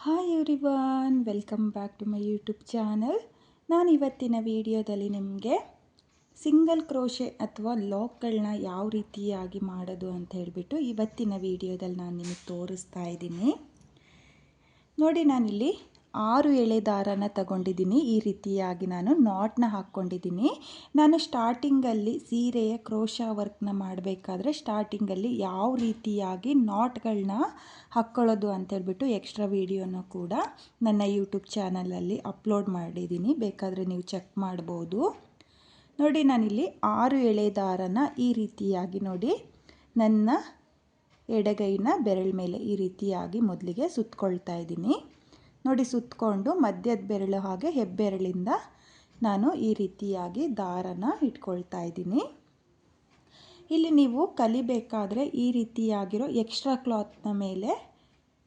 Hi everyone, welcome back to my YouTube channel. ನಾನು ಇವತ್ತಿನ ವಿಡಿಯೋದಲ್ಲಿ ನಿಮಗೆ ಸಿಂಗಲ್ ಕ್ರೋಶೆ ಅಥವಾ ಲಾಕ್ಗಳನ್ನ ಯಾವ ರೀತಿಯಾಗಿ ಮಾಡೋದು ಅಂತ ಹೇಳಿಬಿಟ್ಟು ಇವತ್ತಿನ ವಿಡಿಯೋದಲ್ಲಿ ನಾನು ನಿಮಗೆ ತೋರಿಸ್ತಾ ಇದ್ದೀನಿ. ನೋಡಿ, ನಾನಿಲ್ಲಿ 6 ಎಳೆ ದಾರನ ತಗೊಂಡಿದ್ದೀನಿ. ಈ ರೀತಿಯಾಗಿ ನಾನು ನಾಟ್ನ ಹಾಕ್ಕೊಂಡಿದ್ದೀನಿ. ನಾನು ಸ್ಟಾರ್ಟಿಂಗಲ್ಲಿ ಸೀರೆಯ ಕ್ರೋಶಾ ವರ್ಕ್ನ ಮಾಡಬೇಕಾದ್ರೆ ಸ್ಟಾರ್ಟಿಂಗಲ್ಲಿ ಯಾವ ರೀತಿಯಾಗಿ ನಾಟ್ಗಳನ್ನ ಹಾಕ್ಕೊಳ್ಳೋದು ಅಂತೇಳ್ಬಿಟ್ಟು ಎಕ್ಸ್ಟ್ರಾ ವಿಡಿಯೋನ ಕೂಡ ನನ್ನ ಯೂಟ್ಯೂಬ್ ಚಾನಲಲ್ಲಿ ಅಪ್ಲೋಡ್ ಮಾಡಿದ್ದೀನಿ. ಬೇಕಾದರೆ ನೀವು ಚೆಕ್ ಮಾಡ್ಬೋದು. ನೋಡಿ, ನಾನಿಲ್ಲಿ 6 ಎಳೆ ದಾರನ ಈ ರೀತಿಯಾಗಿ ನೋಡಿ ನನ್ನ ಎಡಗೈನ ಬೆರಳ ಮೇಲೆ ಈ ರೀತಿಯಾಗಿ ಮೊದಲಿಗೆ ಸುತ್ಕೊಳ್ತಾ ಇದ್ದೀನಿ. ನೋಡಿ, ಸುತ್ತಕೊಂಡು ಮಧ್ಯದ ಬೆರಳು ಹಾಗೆ ಹೆಬ್ಬೆರಳಿಂದ ನಾನು ಈ ರೀತಿಯಾಗಿ ದಾರನ ಇಟ್ಕೊಳ್ತಾ ಇದ್ದೀನಿ. ಇಲ್ಲಿ ನೀವು ಕಲಿಬೇಕಾದ್ರೆ ಈ ರೀತಿಯಾಗಿರೋ ಎಕ್ಸ್ಟ್ರಾ ಕ್ಲಾತ್ನ ಮೇಲೆ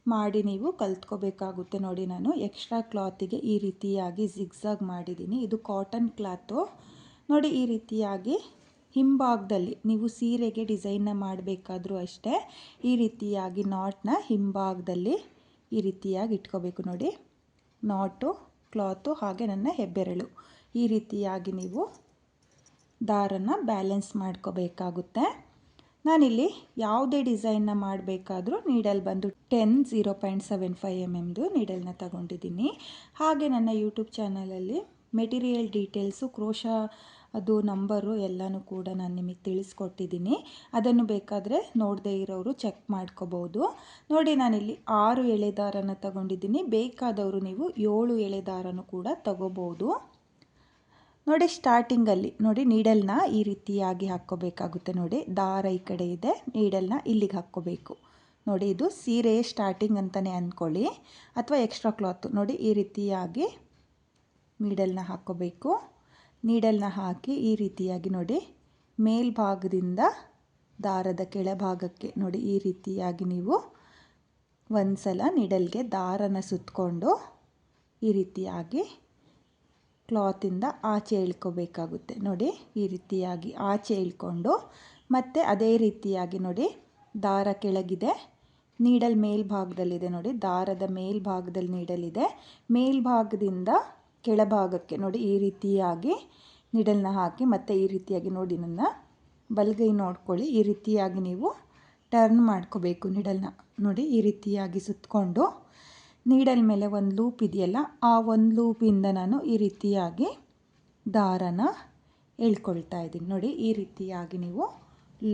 ಮಾಡಿ ನೀವು ಕಲ್ತ್ಕೋಬೇಕಾಗುತ್ತೆ. ನೋಡಿ, ನಾನು ಎಕ್ಸ್ಟ್ರಾ ಕ್ಲಾತಿಗೆ ಈ ರೀತಿಯಾಗಿ ಜಿಗ್ಜಾಗ್ ಮಾಡಿದ್ದೀನಿ. ಇದು ಕಾಟನ್ ಕ್ಲಾತು. ನೋಡಿ, ಈ ರೀತಿಯಾಗಿ ಹಿಂಭಾಗದಲ್ಲಿ ನೀವು ಸೀರೆಗೆ ಡಿಸೈನ್ನ ಮಾಡಬೇಕಾದ್ರೂ ಅಷ್ಟೇ ಈ ರೀತಿಯಾಗಿ ನಾಟ್ನ ಹಿಂಭಾಗದಲ್ಲಿ ಈ ರೀತಿಯಾಗಿ ಇಟ್ಕೋಬೇಕು. ನೋಡಿ, ನಾಟು, ಕ್ಲಾತು ಹಾಗೆ ನನ್ನ ಹೆಬ್ಬೆರಳು ಈ ರೀತಿಯಾಗಿ ನೀವು ದಾರನ ಬ್ಯಾಲೆನ್ಸ್ ಮಾಡ್ಕೋಬೇಕಾಗುತ್ತೆ. ನಾನಿಲ್ಲಿ ಯಾವುದೇ ಡಿಸೈನ್ನ ಮಾಡಬೇಕಾದ್ರೂ ನೀಡಲ್ ಬಂದು 0.75 mm ನೀಡಲ್ನ ತಗೊಂಡಿದ್ದೀನಿ. ಹಾಗೆ ನನ್ನ ಯೂಟ್ಯೂಬ್ ಚಾನಲಲ್ಲಿ ಮೆಟೀರಿಯಲ್ ಡೀಟೇಲ್ಸು, ಕ್ರೋಶಾ ಅದು ನಂಬರು ಎಲ್ಲನೂ ಕೂಡ ನಾನು ನಿಮಗೆ ತಿಳಿಸ್ಕೊಟ್ಟಿದ್ದೀನಿ. ಅದನ್ನು ಬೇಕಾದರೆ ನೋಡದೇ ಇರೋರು ಚೆಕ್ ಮಾಡ್ಕೋಬೋದು. ನೋಡಿ, ನಾನಿಲ್ಲಿ 6 ಎಳೆ ದಾರನ ತಗೊಂಡಿದ್ದೀನಿ. ಬೇಕಾದವರು ನೀವು 7 ಎಳೆ ದಾರನೂ ಕೂಡ ತಗೋಬೋದು. ನೋಡಿ, ಸ್ಟಾರ್ಟಿಂಗಲ್ಲಿ ನೋಡಿ ನೀಡಲ್ನ ಈ ರೀತಿಯಾಗಿ ಹಾಕ್ಕೋಬೇಕಾಗುತ್ತೆ. ನೋಡಿ, ದಾರ ಈ ಕಡೆ ಇದೆ, ನೀಡಲ್ನ ಇಲ್ಲಿಗೆ ಹಾಕ್ಕೋಬೇಕು. ನೋಡಿ, ಇದು ಸೀರೆ ಸ್ಟಾರ್ಟಿಂಗ್ ಅಂತಲೇ ಅಂದ್ಕೊಳ್ಳಿ ಅಥವಾ ಎಕ್ಸ್ಟ್ರಾ ಕ್ಲಾತು. ನೋಡಿ, ಈ ರೀತಿಯಾಗಿ ನೀಡಲ್ನ ಹಾಕ್ಕೋಬೇಕು. ನೀಡಲ್ನ ಹಾಕಿ ಈ ರೀತಿಯಾಗಿ ನೋಡಿ ಮೇಲ್ಭಾಗದಿಂದ ದಾರದ ಕೆಳಭಾಗಕ್ಕೆ ನೋಡಿ ಈ ರೀತಿಯಾಗಿ ನೀವು ಒಂದು ಸಲ ನೀಡಲ್ಗೆ ದಾರನ ಸುತ್ತಕೊಂಡು ಈ ರೀತಿಯಾಗಿ ಕ್ಲಾತಿಂದ ಆಚೆ ಇಳ್ಕೋಬೇಕಾಗುತ್ತೆ. ನೋಡಿ, ಈ ರೀತಿಯಾಗಿ ಆಚೆ ಇಳ್ಕೊಂಡು ಮತ್ತೆ ಅದೇ ರೀತಿಯಾಗಿ ನೋಡಿ ದಾರ ಕೆಳಗಿದೆ, ನೀಡಲ್ ಮೇಲ್ಭಾಗದಲ್ಲಿದೆ. ನೋಡಿ, ದಾರದ ಮೇಲ್ಭಾಗದಲ್ಲಿ ನೀಡಲಿದೆ. ಮೇಲ್ಭಾಗದಿಂದ ಕೆಳಭಾಗಕ್ಕೆ ನೋಡಿ ಈ ರೀತಿಯಾಗಿ ನೀಡಲ್ನ ಹಾಕಿ ಮತ್ತೆ ಈ ರೀತಿಯಾಗಿ ನೋಡಿ ನನ್ನ ಬಲಗೈ ನೋಡ್ಕೊಳ್ಳಿ. ಈ ರೀತಿಯಾಗಿ ನೀವು ಟರ್ನ್ ಮಾಡ್ಕೋಬೇಕು ನೀಡಲ್ನ. ನೋಡಿ, ಈ ರೀತಿಯಾಗಿ ಸುತ್ತಕೊಂಡು ನೀಡಲ್ ಮೇಲೆ ಒಂದು ಲೂಪ್ ಇದೆಯಲ್ಲ, ಆ ಒಂದು ಲೂಪಿಂದ ನಾನು ಈ ರೀತಿಯಾಗಿ ದಾರನ ಎಳ್ಕೊಳ್ತಾ ಇದ್ದೀನಿ. ನೋಡಿ, ಈ ರೀತಿಯಾಗಿ ನೀವು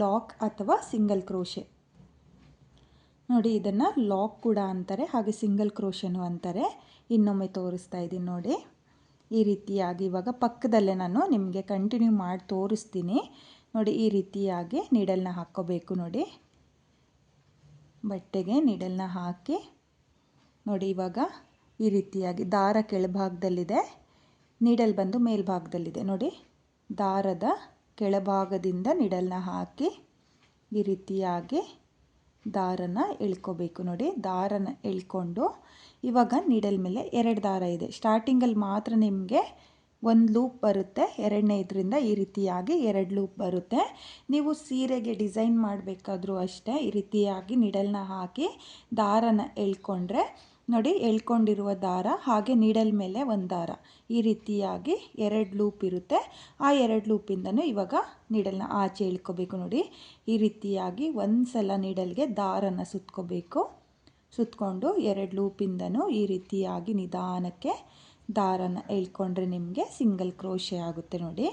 ಲಾಕ್ ಅಥವಾ ಸಿಂಗಲ್ ಕ್ರೋಶೆ, ನೋಡಿ ಇದನ್ನು ಲಾಕ್ ಕೂಡ ಅಂತಾರೆ, ಹಾಗೆ ಸಿಂಗಲ್ ಕ್ರೋಶೆನೂ ಅಂತಾರೆ. ಇನ್ನೊಮ್ಮೆ ತೋರಿಸ್ತಾ ಇದ್ದೀನಿ ನೋಡಿ. ಈ ರೀತಿಯಾಗಿ ಇವಾಗ ಪಕ್ಕದಲ್ಲೇ ನಾನು ನಿಮಗೆ ಕಂಟಿನ್ಯೂ ಮಾಡಿ ತೋರಿಸ್ತೀನಿ. ನೋಡಿ, ಈ ರೀತಿಯಾಗಿ ನೀಡಲ್ನ ಹಾಕ್ಕೋಬೇಕು. ನೋಡಿ, ಬಟ್ಟೆಗೆ ನೀಡಲ್ನ ಹಾಕಿ ನೋಡಿ ಇವಾಗ ಈ ರೀತಿಯಾಗಿ ದಾರ ಕೆಳಭಾಗದಲ್ಲಿದೆ, ನೀಡಲ್ ಬಂದು ಮೇಲ್ಭಾಗದಲ್ಲಿದೆ. ನೋಡಿ, ದಾರದ ಕೆಳಭಾಗದಿಂದ ನೀಡಲ್ನ ಹಾಕಿ ಈ ರೀತಿಯಾಗಿ ದಾರನ ಎಳ್ಕೋಬೇಕು. ನೋಡಿ, ದಾರನ ಎಳ್ಕೊಂಡು ಇವಾಗ ನೀಡಲ್ ಮೇಲೆ 2 ದಾರ ಇದೆ. ಸ್ಟಾರ್ಟಿಂಗಲ್ಲಿ ಮಾತ್ರ ನಿಮಗೆ ಒಂದು ಲೂಪ್ ಬರುತ್ತೆ, ಎರಡನೇ ಇದರಿಂದ ಈ ರೀತಿಯಾಗಿ 2 ಲೂಪ್ ಬರುತ್ತೆ. ನೀವು ಸೀರೆಗೆ ಡಿಸೈನ್ ಮಾಡಬೇಕಾದ್ರೂ ಅಷ್ಟೇ ಈ ರೀತಿಯಾಗಿ ನೀಡಲ್ನ ಹಾಕಿ ದಾರನ ಎಳ್ಕೊಂಡ್ರೆ ನೋಡಿ, ಎಳ್ಕೊಂಡಿರುವ ದಾರ ಹಾಗೆ ನೀಡಲ್ ಮೇಲೆ ಒಂದು ದಾರ ಈ ರೀತಿಯಾಗಿ 2 ಲೂಪ್ ಇರುತ್ತೆ. ಆ 2 ಲೂಪಿಂದನೂ ಇವಾಗ ನೀಡಲ್ನ ಆಚೆ ಇಳ್ಕೋಬೇಕು. ನೋಡಿ, ಈ ರೀತಿಯಾಗಿ ಒಂದು ಸಲ ನೀಡಲ್ಗೆ ದಾರನ ಸುತ್ಕೋಬೇಕು. ಸುತ್ತಕೊಂಡು 2 ಲೂಪಿಂದನೂ ಈ ರೀತಿಯಾಗಿ ನಿಧಾನಕ್ಕೆ ದಾರನ ಎಳ್ಕೊಂಡ್ರೆ ನಿಮಗೆ ಸಿಂಗಲ್ ಕ್ರೋಶೆ ಆಗುತ್ತೆ. ನೋಡಿ,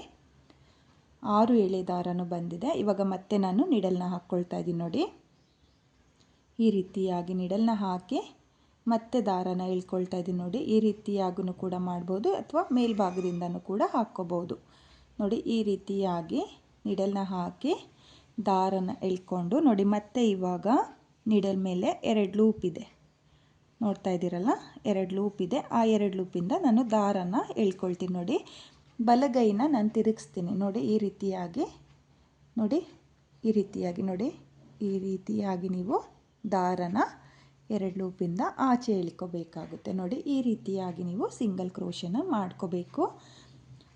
6 ಎಳೆ ದಾರನೂ ಬಂದಿದೆ. ಇವಾಗ ಮತ್ತೆ ನಾನು ನೀಡಲ್ನ ಹಾಕ್ಕೊಳ್ತಾ ಇದ್ದೀನಿ. ನೋಡಿ, ಈ ರೀತಿಯಾಗಿ ನೀಡಲ್ನ ಹಾಕಿ ಮತ್ತೆ ದಾರನ ಎಳ್ಕೊಳ್ತಾ ಇದ್ದೀನಿ. ನೋಡಿ, ಈ ರೀತಿಯಾಗೂ ಕೂಡ ಮಾಡ್ಬೋದು ಅಥವಾ ಮೇಲ್ಭಾಗದಿಂದನೂ ಕೂಡ ಹಾಕ್ಕೋಬೋದು. ನೋಡಿ, ಈ ರೀತಿಯಾಗಿ ನೀಡಲ್ನ ಹಾಕಿ ದಾರನ ಎಳ್ಕೊಂಡು ನೋಡಿ ಮತ್ತೆ ಇವಾಗ ನೀಡಲ್ ಮೇಲೆ 2 ಲೂಪ್ ಇದೆ, ನೋಡ್ತಾ ಇದ್ದೀರಲ್ಲ, 2 ಲೂಪ್ ಇದೆ. ಆ 2 ಲೂಪಿಂದ ನಾನು ದಾರನ ಎಳ್ಕೊಳ್ತೀನಿ. ನೋಡಿ, ಬಲಗೈನ ನಾನು ತಿರುಗಿಸ್ತೀನಿ. ನೋಡಿ, ಈ ರೀತಿಯಾಗಿ ನೋಡಿ, ಈ ರೀತಿಯಾಗಿ ನೋಡಿ, ಈ ರೀತಿಯಾಗಿ ನೀವು ದಾರನ 2 ಲೂಪಿಂದ ಆಚೆ ಎಳ್ಕೋಬೇಕಾಗುತ್ತೆ. ನೋಡಿ, ಈ ರೀತಿಯಾಗಿ ನೀವು ಸಿಂಗಲ್ ಕ್ರೋಶೆನ ಮಾಡ್ಕೋಬೇಕು.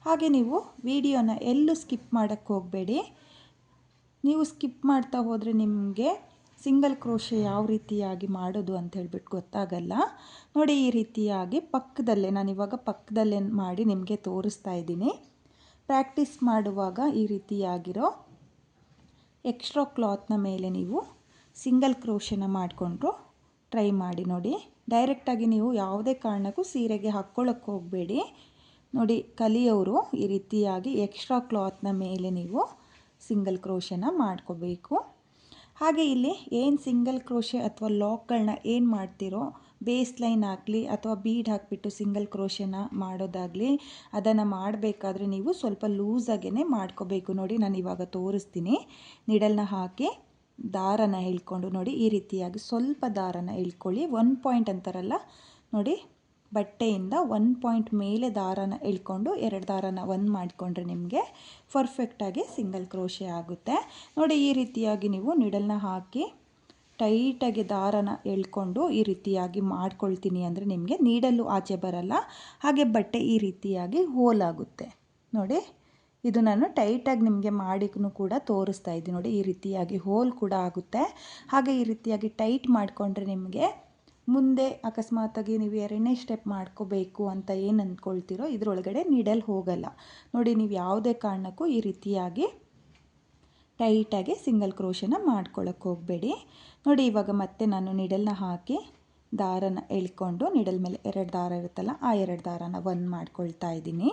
ಹಾಗೆ ನೀವು ವಿಡಿಯೋನ ಎಲ್ಲೂ ಸ್ಕಿಪ್ ಮಾಡೋಕ್ಕೆ ಹೋಗಬೇಡಿ. ನೀವು ಸ್ಕಿಪ್ ಮಾಡ್ತಾ ಹೋದರೆ ನಿಮಗೆ ಸಿಂಗಲ್ ಕ್ರೋಶೆ ಯಾವ ರೀತಿಯಾಗಿ ಮಾಡೋದು ಅಂತ ಹೇಳ್ಬಿಟ್ಟು ಗೊತ್ತಾಗಲ್ಲ. ನೋಡಿ ಈ ರೀತಿಯಾಗಿ ಪಕ್ಕದಲ್ಲೇ, ನಾನಿವಾಗ ಪಕ್ಕದಲ್ಲೇ ಮಾಡಿ ನಿಮಗೆ ತೋರಿಸ್ತಾ ಇದ್ದೀನಿ. ಪ್ರಾಕ್ಟೀಸ್ ಮಾಡುವಾಗ ಈ ರೀತಿಯಾಗಿರೋ ಎಕ್ಸ್ಟ್ರಾ ಕ್ಲಾತ್ನ ಮೇಲೆ ನೀವು ಸಿಂಗಲ್ ಕ್ರೋಶೆನ ಮಾಡಿಕೊಂಡು ಟ್ರೈ ಮಾಡಿ ನೋಡಿ. ಡೈರೆಕ್ಟಾಗಿ ನೀವು ಯಾವುದೇ ಕಾರಣಕ್ಕೂ ಸೀರೆಗೆ ಹಾಕ್ಕೊಳ್ಳೋಕ್ಕೆ ಹೋಗಬೇಡಿ. ನೋಡಿ, ಕಲಿಯೋರು ಈ ರೀತಿಯಾಗಿ ಎಕ್ಸ್ಟ್ರಾ ಕ್ಲಾತ್ನ ಮೇಲೆ ನೀವು ಸಿಂಗಲ್ ಕ್ರೋಶೆನ ಮಾಡ್ಕೋಬೇಕು. ಹಾಗೆ ಇಲ್ಲಿ ಏನು ಸಿಂಗಲ್ ಕ್ರೋಶೆ ಅಥವಾ ಲಾಕ್ಗಳನ್ನ ಏನು ಮಾಡ್ತೀರೋ, ಬೇಸ್ ಲೈನ್ ಆಗಲಿ ಅಥವಾ ಬೀಡ್ ಹಾಕಿಬಿಟ್ಟು ಸಿಂಗಲ್ ಕ್ರೋಶೆನ ಮಾಡೋದಾಗಲಿ, ಅದನ್ನು ಮಾಡಬೇಕಾದ್ರೆ ನೀವು ಸ್ವಲ್ಪ ಲೂಸಾಗೇ ಮಾಡ್ಕೋಬೇಕು. ನೋಡಿ, ನಾನು ಇವಾಗ ತೋರಿಸ್ತೀನಿ. ನೀಡಲ್ನ ಹಾಕಿ ದಾರನ ಎಳ್ಕೊಂಡು ನೋಡಿ ಈ ರೀತಿಯಾಗಿ ಸ್ವಲ್ಪ ದಾರನ ಎಳ್ಕೊಳ್ಳಿ. 1 ಪಾಯಿಂಟ್ ಅಂತಾರಲ್ಲ ನೋಡಿ, ಬಟ್ಟೆಯಿಂದ 1 ಪಾಯಿಂಟ್ ಮೇಲೆ ದಾರನ ಎಳ್ಕೊಂಡು 2 ದಾರನ 1 ಮಾಡಿಕೊಂಡ್ರೆ ನಿಮಗೆ ಪರ್ಫೆಕ್ಟಾಗಿ ಸಿಂಗಲ್ ಕ್ರೋಶೆ ಆಗುತ್ತೆ. ನೋಡಿ ಈ ರೀತಿಯಾಗಿ ನೀವು ನೀಡಲ್ನ ಹಾಕಿ ಟೈಟಾಗಿ ದಾರನ ಎಳ್ಕೊಂಡು ಈ ರೀತಿಯಾಗಿ ಮಾಡ್ಕೊಳ್ತೀನಿ ಅಂದರೆ ನಿಮಗೆ ನೀಡಲು ಆಚೆ ಬರಲ್ಲ, ಹಾಗೆ ಬಟ್ಟೆ ಈ ರೀತಿಯಾಗಿ ಹೋಲಾಗುತ್ತೆ. ನೋಡಿ, ಇದು ನಾನು ಟೈಟಾಗಿ ನಿಮಗೆ ಮಾಡಿಗೂ ಕೂಡ ತೋರಿಸ್ತಾ ಇದ್ದೀನಿ. ನೋಡಿ ಈ ರೀತಿಯಾಗಿ ಹೋಲ್ ಕೂಡ ಆಗುತ್ತೆ. ಹಾಗೆ ಈ ರೀತಿಯಾಗಿ ಟೈಟ್ ಮಾಡಿಕೊಂಡ್ರೆ ನಿಮಗೆ ಮುಂದೆ ಅಕಸ್ಮಾತಾಗಿ ನೀವು 2ನೇ ಸ್ಟೆಪ್ ಮಾಡ್ಕೋಬೇಕು ಅಂತ ಏನು ಅಂದ್ಕೊಳ್ತೀರೋ ಇದರೊಳಗಡೆ ನೀಡಲ್ ಹೋಗಲ್ಲ. ನೋಡಿ, ನೀವು ಯಾವುದೇ ಕಾರಣಕ್ಕೂ ಈ ರೀತಿಯಾಗಿ ಟೈಟಾಗಿ ಸಿಂಗಲ್ ಕ್ರೋಶೆನ ಮಾಡ್ಕೊಳ್ಳೋಕ್ಕೆ ಹೋಗಬೇಡಿ. ನೋಡಿ, ಇವಾಗ ಮತ್ತೆ ನಾನು ನೀಡಲ್ನ ಹಾಕಿ ದಾರನ ಎಳ್ಕೊಂಡು ನೀಡಲ್ ಮೇಲೆ 2 ದಾರ ಇರುತ್ತಲ್ಲ ಆ 2 ದಾರನ 1 ಮಾಡ್ಕೊಳ್ತಾ ಇದ್ದೀನಿ.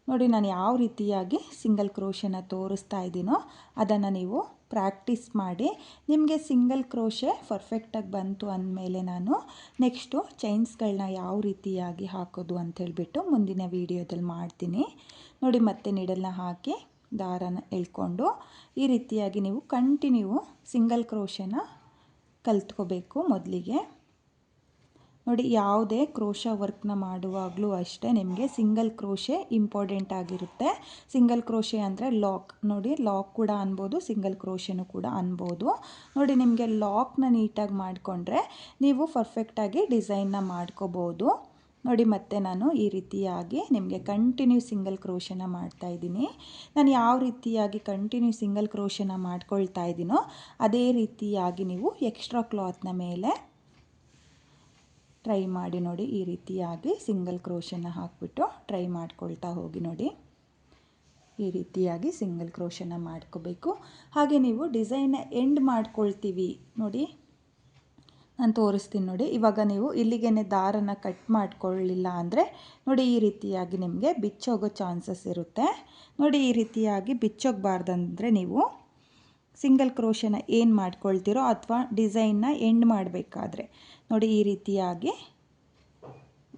ನೋಡಿ, ನಾನು ಯಾವ ರೀತಿಯಾಗಿ ಸಿಂಗಲ್ ಕ್ರೋಶೆನ ತೋರಿಸ್ತಾ ಇದ್ದೀನೋ ಅದನ್ನು ನೀವು ಪ್ರಾಕ್ಟೀಸ್ ಮಾಡಿ. ನಿಮಗೆ ಸಿಂಗಲ್ ಕ್ರೋಶೆ ಪರ್ಫೆಕ್ಟಾಗಿ ಬಂತು ಅಂದಮೇಲೆ ನಾನು ನೆಕ್ಸ್ಟು ಚೈನ್ಸ್ಗಳನ್ನ ಯಾವ ರೀತಿಯಾಗಿ ಹಾಕೋದು ಅಂಥೇಳ್ಬಿಟ್ಟು ಮುಂದಿನ ವೀಡಿಯೋದಲ್ಲಿ ಮಾಡ್ತೀನಿ. ನೋಡಿ, ಮತ್ತೆ ನೀಡಲ್ನ ಹಾಕಿ ದಾರನ ಎಳ್ಕೊಂಡು ಈ ರೀತಿಯಾಗಿ ನೀವು ಕಂಟಿನ್ಯೂ ಸಿಂಗಲ್ ಕ್ರೋಶೆನ ಕಲ್ತ್ಕೋಬೇಕು ಮೊದಲಿಗೆ. ನೋಡಿ, ಯಾವುದೇ ಕ್ರೋಶ ವರ್ಕ್ನ ಮಾಡುವಾಗಲೂ ಅಷ್ಟೇ ನಿಮಗೆ ಸಿಂಗಲ್ ಕ್ರೋಶೆ ಇಂಪಾರ್ಟೆಂಟ್ ಆಗಿರುತ್ತೆ. ಸಿಂಗಲ್ ಕ್ರೋಶೆ ಅಂದರೆ ಲಾಕ್. ನೋಡಿ, ಲಾಕ್ ಕೂಡ ಅನ್ಬೋದು, ಸಿಂಗಲ್ ಕ್ರೋಶೆನೂ ಕೂಡ ಅನ್ಬೋದು. ನೋಡಿ, ನಿಮಗೆ ಲಾಕ್ನ ನೀಟಾಗಿ ಮಾಡಿಕೊಂಡ್ರೆ ನೀವು ಪರ್ಫೆಕ್ಟಾಗಿ ಡಿಸೈನ್ನ ಮಾಡ್ಕೋಬೋದು. ನೋಡಿ, ಮತ್ತೆ ನಾನು ಈ ರೀತಿಯಾಗಿ ನಿಮಗೆ ಕಂಟಿನ್ಯೂ ಸಿಂಗಲ್ ಕ್ರೋಶೆನ ಮಾಡ್ತಾಯಿದ್ದೀನಿ. ನಾನು ಯಾವ ರೀತಿಯಾಗಿ ಕಂಟಿನ್ಯೂ ಸಿಂಗಲ್ ಕ್ರೋಶೆನ ಮಾಡ್ಕೊಳ್ತಾ ಇದ್ದೀನೋ ಅದೇ ರೀತಿಯಾಗಿ ನೀವು ಎಕ್ಸ್ಟ್ರಾ ಕ್ಲಾತ್ನ ಮೇಲೆ ಟ್ರೈ ಮಾಡಿ. ನೋಡಿ, ಈ ರೀತಿಯಾಗಿ ಸಿಂಗಲ್ ಕ್ರೋಶೆನ ಹಾಕಿಬಿಟ್ಟು ಟ್ರೈ ಮಾಡ್ಕೊಳ್ತಾ ಹೋಗಿ. ನೋಡಿ, ಈ ರೀತಿಯಾಗಿ ಸಿಂಗಲ್ ಕ್ರೋಶೆನ ಮಾಡ್ಕೋಬೇಕು. ಹಾಗೆ ನೀವು ಡಿಸೈನ್ನ ಎಂಡ್ ಮಾಡ್ಕೊಳ್ತೀವಿ ನೋಡಿ, ನಾನು ತೋರಿಸ್ತೀನಿ ನೋಡಿ. ಇವಾಗ ನೀವು ಇಲ್ಲಿಗೇ ದಾರನ ಕಟ್ ಮಾಡ್ಕೊಳ್ಳಿಲ್ಲ ಅಂದರೆ ನೋಡಿ ಈ ರೀತಿಯಾಗಿ ನಿಮಗೆ ಬಿಚ್ಚೋಗೋ ಚಾನ್ಸಸ್ ಇರುತ್ತೆ. ನೋಡಿ, ಈ ರೀತಿಯಾಗಿ ಬಿಚ್ಚೋಗಬಾರ್ದಂದರೆ ನೀವು ಸಿಂಗಲ್ ಕ್ರೋಶೆನ ಏನು ಮಾಡ್ಕೊಳ್ತೀರೋ ಅಥವಾ ಡಿಸೈನ್ನ ಎಂಡ್ ಮಾಡಬೇಕಾದ್ರೆ ನೋಡಿ ಈ ರೀತಿಯಾಗಿ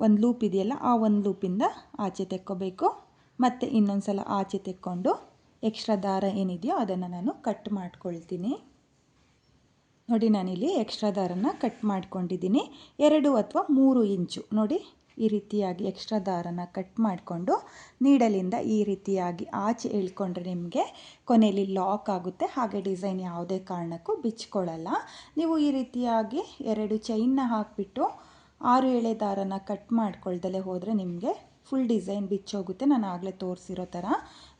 ಒಂದು ಲೂಪ್ ಇದೆಯಲ್ಲ ಆ ಒಂದು ಲೂಪಿಂದ ಆಚೆ ತೆಕ್ಕೋಬೇಕು. ಮತ್ತು ಇನ್ನೊಂದು ಸಲ ಆಚೆ ತೆಕ್ಕೊಂಡು ಎಕ್ಸ್ಟ್ರಾ ದಾರ ಏನಿದೆಯೋ ಅದನ್ನು ನಾನು ಕಟ್ ಮಾಡ್ಕೊಳ್ತೀನಿ. ನೋಡಿ, ನಾನಿಲ್ಲಿ ಎಕ್ಸ್ಟ್ರಾ ದಾರನ ಕಟ್ ಮಾಡ್ಕೊಂಡಿದ್ದೀನಿ. 2 ಅಥವಾ 3 ಇಂಚು ನೋಡಿ ಈ ರೀತಿಯಾಗಿ ಎಕ್ಸ್ಟ್ರಾ ದಾರನ ಕಟ್ ಮಾಡಿಕೊಂಡು ನೀಡಲಿಂದ ಈ ರೀತಿಯಾಗಿ ಆಚೆ ಎಳ್ಕೊಂಡ್ರೆ ನಿಮಗೆ ಕೊನೆಯಲ್ಲಿ ಲಾಕ್ ಆಗುತ್ತೆ. ಹಾಗೆ ಡಿಸೈನ್ ಯಾವುದೇ ಕಾರಣಕ್ಕೂ ಬಿಚ್ಕೊಳ್ಳಲ್ಲ. ನೀವು ಈ ರೀತಿಯಾಗಿ 2 ಚೈನ್ನ ಹಾಕಿಬಿಟ್ಟು 6 ಎಳೆ ದಾರನ ಕಟ್ ಮಾಡ್ಕೊಳ್ದಲೇ ಹೋದರೆ ನಿಮಗೆ ಫುಲ್ ಡಿಸೈನ್ ಬಿಚ್ಚೋಗುತ್ತೆ. ನಾನು ಆಗಲೇ ತೋರಿಸಿರೋ ಥರ.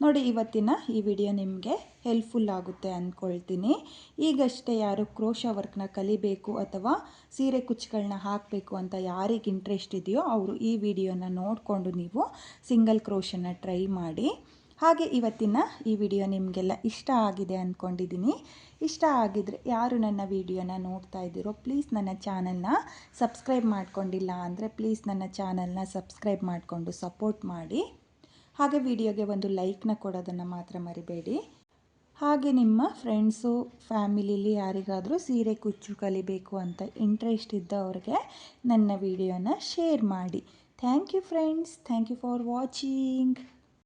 ನೋಡಿ, ಇವತ್ತಿನ ಈ ವಿಡಿಯೋ ನಿಮಗೆ ಹೆಲ್ಪ್ಫುಲ್ ಆಗುತ್ತೆ ಅಂದ್ಕೊಳ್ತೀನಿ. ಈಗಷ್ಟೇ ಯಾರು ಕ್ರೋಶ ವರ್ಕ್ನ ಕಲಿಬೇಕು ಅಥವಾ ಸೀರೆ ಕುಚ್ಚುಗಳನ್ನ ಹಾಕಬೇಕು ಅಂತ ಯಾರಿಗೆ ಇಂಟ್ರೆಸ್ಟ್ ಇದೆಯೋ ಅವರು ಈ ವಿಡಿಯೋನ ನೋಡಿಕೊಂಡು ನೀವು ಸಿಂಗಲ್ ಕ್ರೋಶನ ಟ್ರೈ ಮಾಡಿ. ಹಾಗೆ ಇವತ್ತಿನ ಈ ವಿಡಿಯೋ ನಿಮಗೆಲ್ಲ ಇಷ್ಟ ಆಗಿದೆ ಅಂದ್ಕೊಂಡಿದ್ದೀನಿ. ಇಷ್ಟ ಆಗಿದರೆ ಯಾರು ನನ್ನ ವಿಡಿಯೋನ ನೋಡ್ತಾ ಇದ್ದೀರೋ ಪ್ಲೀಸ್ ನನ್ನ ಚಾನಲ್ನ ಸಬ್ಸ್ಕ್ರೈಬ್ ಮಾಡ್ಕೊಂಡಿಲ್ಲ ಅಂದರೆ ಪ್ಲೀಸ್ ನನ್ನ ಚಾನಲ್ನ ಸಬ್ಸ್ಕ್ರೈಬ್ ಮಾಡಿಕೊಂಡು ಸಪೋರ್ಟ್ ಮಾಡಿ. ಹಾಗೆ ವಿಡಿಯೋಗೆ ಒಂದು ಲೈಕ್ನ ಕೊಡೋದನ್ನು ಮಾತ್ರ ಮರಿಬೇಡಿ. ಹಾಗೆ ನಿಮ್ಮ ಫ್ರೆಂಡ್ಸು ಫ್ಯಾಮಿಲಿಲಿ ಯಾರಿಗಾದರೂ ಸೀರೆ ಕುಚ್ಚು ಕಲಿಬೇಕು ಅಂತ ಇಂಟ್ರೆಸ್ಟ್ ಇದ್ದವ್ರಿಗೆ ನನ್ನ ವಿಡಿಯೋನ ಶೇರ್ ಮಾಡಿ. Thank you friends. Thank you for watching.